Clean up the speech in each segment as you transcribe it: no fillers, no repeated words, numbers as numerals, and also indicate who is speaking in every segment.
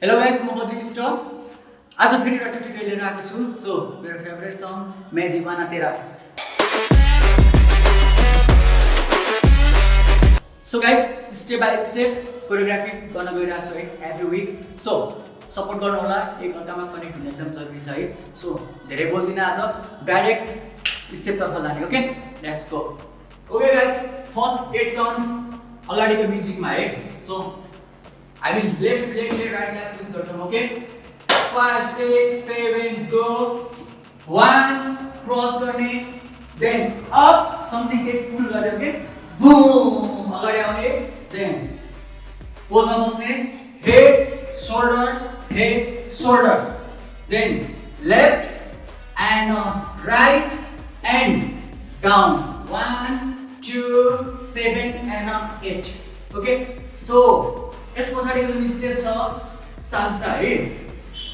Speaker 1: Hello guys, I'm Badri Bista. आज फेरि एउटा ट्युटोरियल लिएर आएको छु. सो मेरो फेभरेट सङ मैं दीवाना तेरा. So guys, step by step choreography गर्न गइरहेको छु है एभ्री विक. सो सपोर्ट गर्नु होला. एक अर्कामा कनेक्ट हुनु एकदम जरुरी छ है. सो धेरै बोल्दिन आज, डाइरेक्ट स्टेप तर्फ लाने. Okay, let's go. Okay guys, first 8 count अगाडिको म्युजिकमा है. सो I will left leg, right leg this गर्छौं. Okay, 5 6 7 go. 1 cross गर्ने, then up something get pull गर्ने. Okay, boom अगाडि आउने, then पोजमा बस्ने, head shoulder, then left and right and down. 1 2 7 and 8. Okay, so yes पछाडिको जुन step छ salsa है,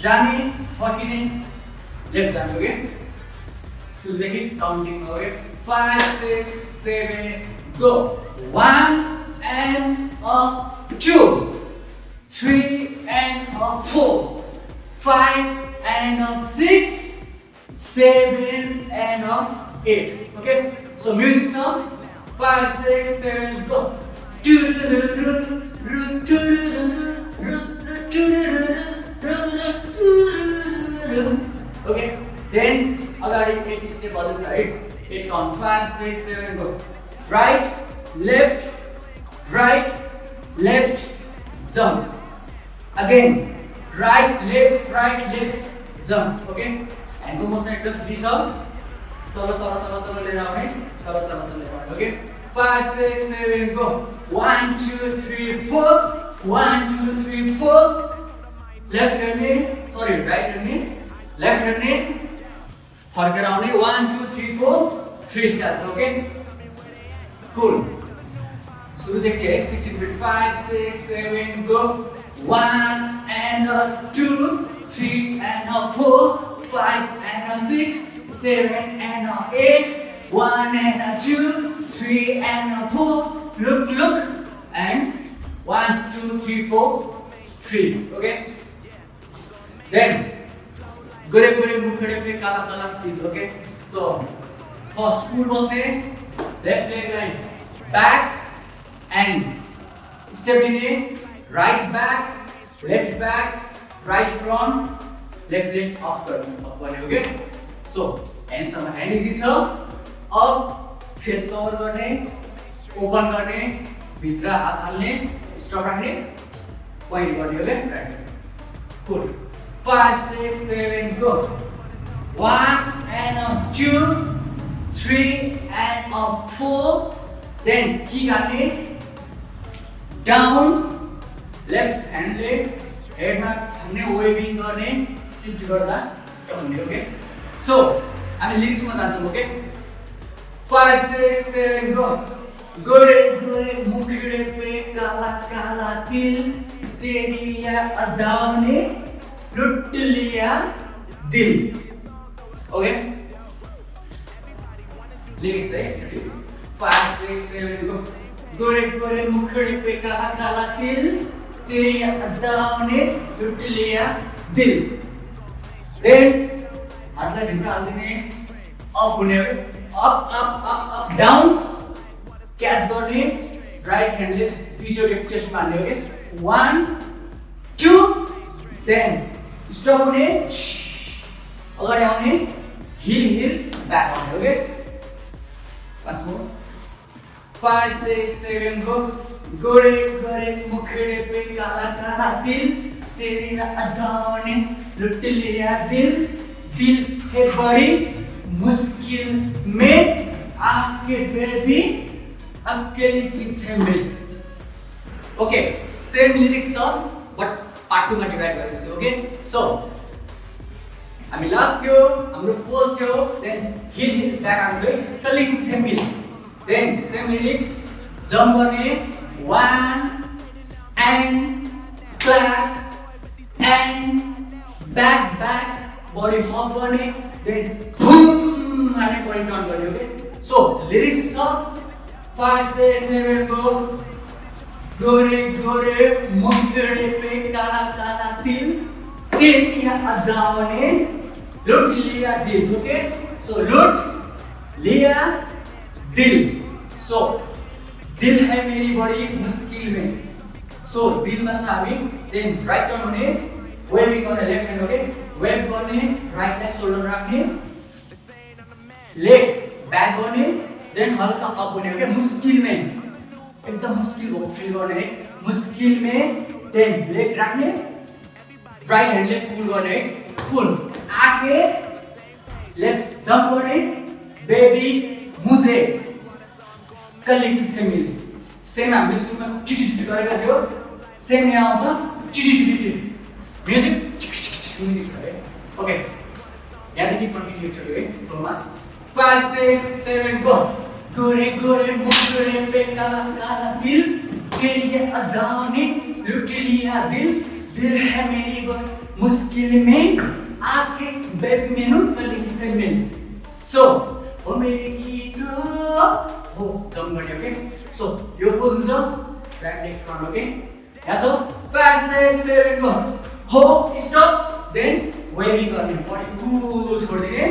Speaker 1: जाने फर्किने लेफ्ट जाने. ओके, सुरुदेखि counting. Okay, 5 6 7 go. 1 and a 2 3 and a 4 5 and a 6 7 and a 8. Okay, so music song 5 6 7 go. Okay, then अगाडि 8 step other side. 8 count. 5 6 7 go. Right left jump. Again right left jump. Okay, and go motion एकदम free छ. तल लिएर आउने, तल लिएर आउने. Okay, 5 6 7 go. 1 2 3 4 1 2 3 4 left hand, sorry right hand, left hand फर्केर आउने. 1 2 3 4 3 स्टार्ट. Okay, cool. सुरुदेखि है 16 beat. 5 6 7 go. 1 and a 2 3 and a 4 5 and a 6 7 and a 8 1 and a 2 3 and a 4 look and 1 2 3 4 3. Okay, then gore mukhade pe kala tit. Okay, so first pull bosne, left leg line back and step in, right back left back right front, left leg off गर्ने. Okay, so hands sama hand easy छ. up face cover गर्ने, open गर्ने, भित्र हात हाल्ने, स्टप राख्ने, point गर्ने. Okay, right, cool. 5 6 7 go. 1 and a 2 3 and a 4 then kick गर्ने, down left hand leg head मा हाल्ने, वेभिङ गर्ने, शिफ्ट गर्दा स्टप हुने. ओके, सो हामी लिरिक्स मा जान्छौं. Okay, 5 6 7 go. गोरे मुखडे पे काला तिल, तेरिया अदाउने, लुट लिया दिल. ओके, लिरिक्स है. 5 6 7 go. गोरे मुखडे पे काला तिल, तेरिया अदाउने, लुट लिया दिल. देन हातलाई भित्र हाल्दिने, अप हुने. अप डाउन क्याच गर्ने, राइट ह्यान्डले दुईचोटि चेस्ट मार्ने. ओके, 1 2 देन स्टप हुने, अगाडि आउने, हिल ब्याक आउने. Okay, once more. 5 6 7 go. गोरे मुखडे पे काला तिल, तेरी अदाउने, लुट लिया दिल है बड़ी मुश्किल में, आके बेबी अकेली किथे मिल. ओके, सेम लिरिक्स छ बट पार्ट 2 मा डिभाइड गरेको छु. ओके, सो हामी लास्ट थियो, हाम्रो पोज थियो, देन हिल ब्याक आउने थियो, कली किथे मिल. देन सेम लिरिक्स, जम्प गर्ने, 1 and clap and back body hop गर्ने, then boom हाने point on गर्ने. ओके, सो लिरिक्स छ 5 6 7 go. गोरे गोरे मुखड़े पे काला काला तिल तिल लिया अदाओं ने लूट लिया दिल ओके सो लूट लिया दिल सो दिल है मेरी बड़ी मुश्किल में सो दिल में सामी देन राइट टर्न होने वेविंग गर्ने लेफ्ट हैंड ओके वेव गर्ने राइट लेग शोल्डर राख्ने लेग बैक गर्ने देन हल्का अप होने ओके मुश्किल में एकदम मुश्किल हो फील गर्ने मुश्किल में देन लेग राख्ने राइट हैंड ले पुल गर्ने फुल आगे लेफ्ट जंप गर्ने बेबी मुझे कली किथे मिले सेम हामीले सुरुमा चिटी गरेका थियो सेम यहाँ आउँछ चिटी म्युजिक म्युजिक छ है ओके यहाँदेखि कन्टिन्यू छ है फ्लोमा 5 6 7 गो गोरे गोरे मुखड़े पे काला काला दिल तेरी ये अदाओं ने लूट लिया दिल दिल है मेरी बहुत मुश्किल में आपके बेबी मेनू कली किथे मिले सो ओ मेरी गीत हो जम्प गर्ने ओके सो यो पोज हुन्छ राइट लेग फ्रन्ट ओके यहाँ सो 5 6 7 गो हो स्टप देन वेविङ गर्ने बडी कूल छोड्दिने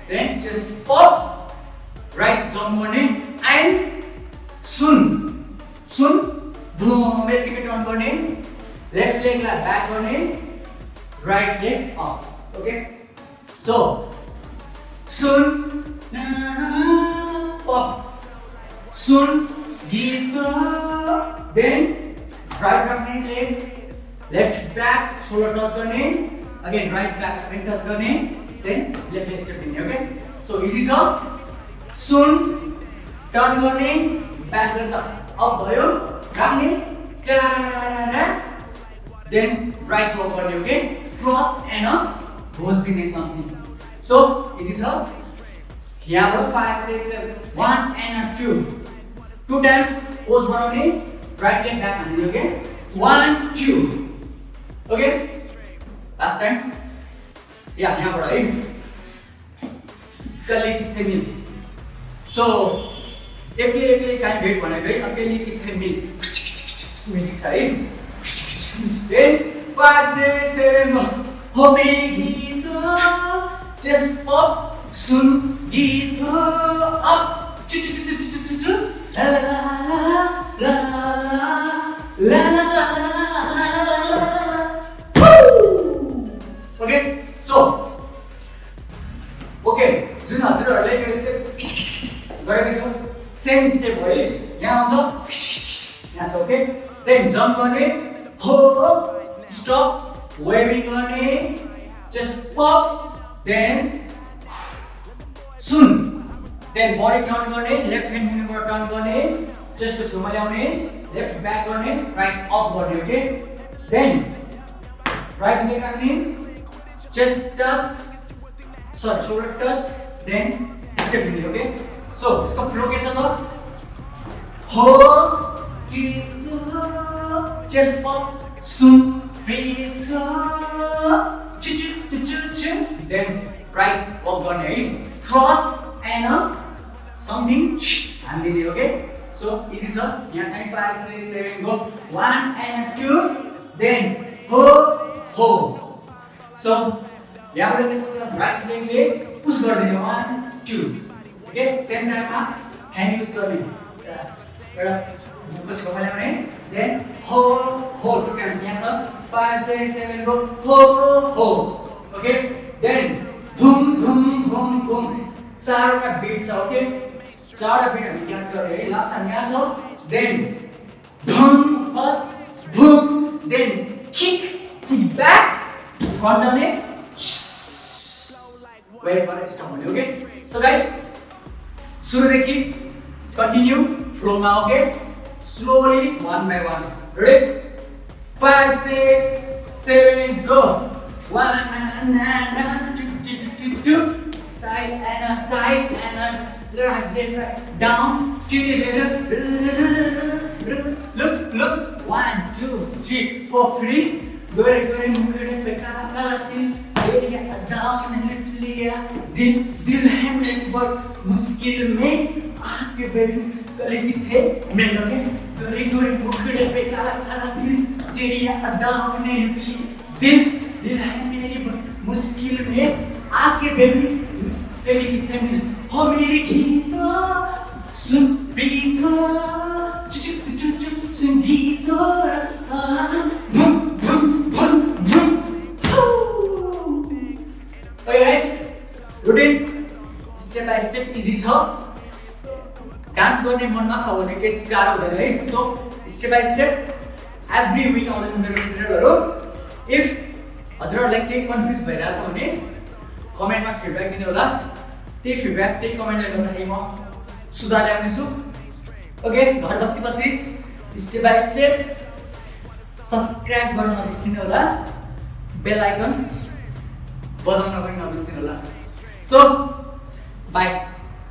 Speaker 1: then just pop right jump गर्ने एन्ड सुन सुन धुम यतिकै टर्न गर्ने लेफ्ट लेगलाई ब्याक गर्ने right leg up okay so सुन ना पप सुन गीत देन राइट राख्ने leg left back shoulder touch गर्ने अगेन राइट बैक पनि टच गर्ने देन लेफ्ट लेग स्टेप दिने ओके सो इजी छ सुन टर्न गर्ने ब्याक गर्दा अप भयो राख्ने टारा देन राइट वक गर्ने okay cross end up Ghosh दिने समथिङ सो इजी छ यहाँबाट 5 6 7 1 एन्ड 2 2 टाइम्स पोज बनाउने राइट लेग ब्याक हान्ने ओके 1 2 ओके लास्ट टाइम यहाँबाट है कली किथे मिल सो एक्लै एक्लै काहीँ भेट भनेको है अकेली किथे मिल म्युजिक छ है देन 5 6 7 हो मेरी गीत जस्ट पप सुन गीत up la la la la la la la okay so okay जुन हजुरहरुले यो स्टेप गरेको थियो सेम स्टेप हो है यहाँ आउँछ यहाँ छ ओके देन जम्प गर्ने हो स्टप वेविङ गर्ने जस्ट पप देन सुन देन बडी टर्न गर्ने लेफ्ट ह्यान्ड मुनिबाट टर्न गर्ने चेस्टको छेउमा ल्याउने लेफ्ट ब्याक गर्ने राइट अप गर्ने ओके देन राइट लेग राख्ने चेस्ट टच सरी शोल्डर टच देन स्टेप दिने ओके सो यसको फ्लो के छ त हो कि चेस्ट पप सुन ब्रीथ चु देन राइट वक गर्ने है cross end up something handle okay so it is a यहाँ kind 5 6 7 go 1 and 2 then ho ho so यहाँ पर कैसे right leg ले push कर देंगे 1 2 okay same time हाँ hand use करने बड़ा push कर वाले then ho ho 2 times यहाँ सब 5 6 7 go ho ho okay then धूम धूम धूम धूम चारवटा बीट छ ओके चारवटा बीट हामी क्याच गरे है लास्ट टाइम यहाँ छ देन धुम फर्स्ट धुम देन किक ब्याक फ्रन्ट आउने वेट फर स्टप हुने ओके सो गाइस सुरुदेखि कन्टिन्यू फ्लोमा okay slowly one by one ready 5 6 7 go 1 2 side and a side and a left left down look 1 2 3 4 free गोरे गोरे मुखड़े पे काला काला तिल एरिया down लिट लिया दिल दिल है मेरी बहुत मुश्किल में आपके बेबी कली थे मिल ओके गोरे गोरे मुखड़े पे काला काला दिल, तेरी अदाओं ने भी दिल दिलाया मेरी मुश्किल में आके बेबी तेरी तमिल हो मेरी गीतों सुन प्रीतों चुचुक चुचुक सुन गीतों Bhoom Bhoom Bhoom Bhoom okay guys routine step by step easy छ डान्स गर्ने मनमा छ भने के चिज गाह्रो हुँदैन है so step by step every Wick आउँदैछ मेरो ट्युटोरियलहरु इफ हजुरहरुलाई केही कन्फ्युज भइराछ भने कमेन्टमा फिडब्याक दिनु होला त्यही फिडब्याक त्यही कमेन्टले गर्दाखेरि म सुधार ल्याउने छु ओके घर बसी स्टेप बाय स्टेप सब्स्क्राइब गर्न नबिर्सिनु होला बेल आइकन बजाउन पनि नबिर्सिनु होला सो बाइ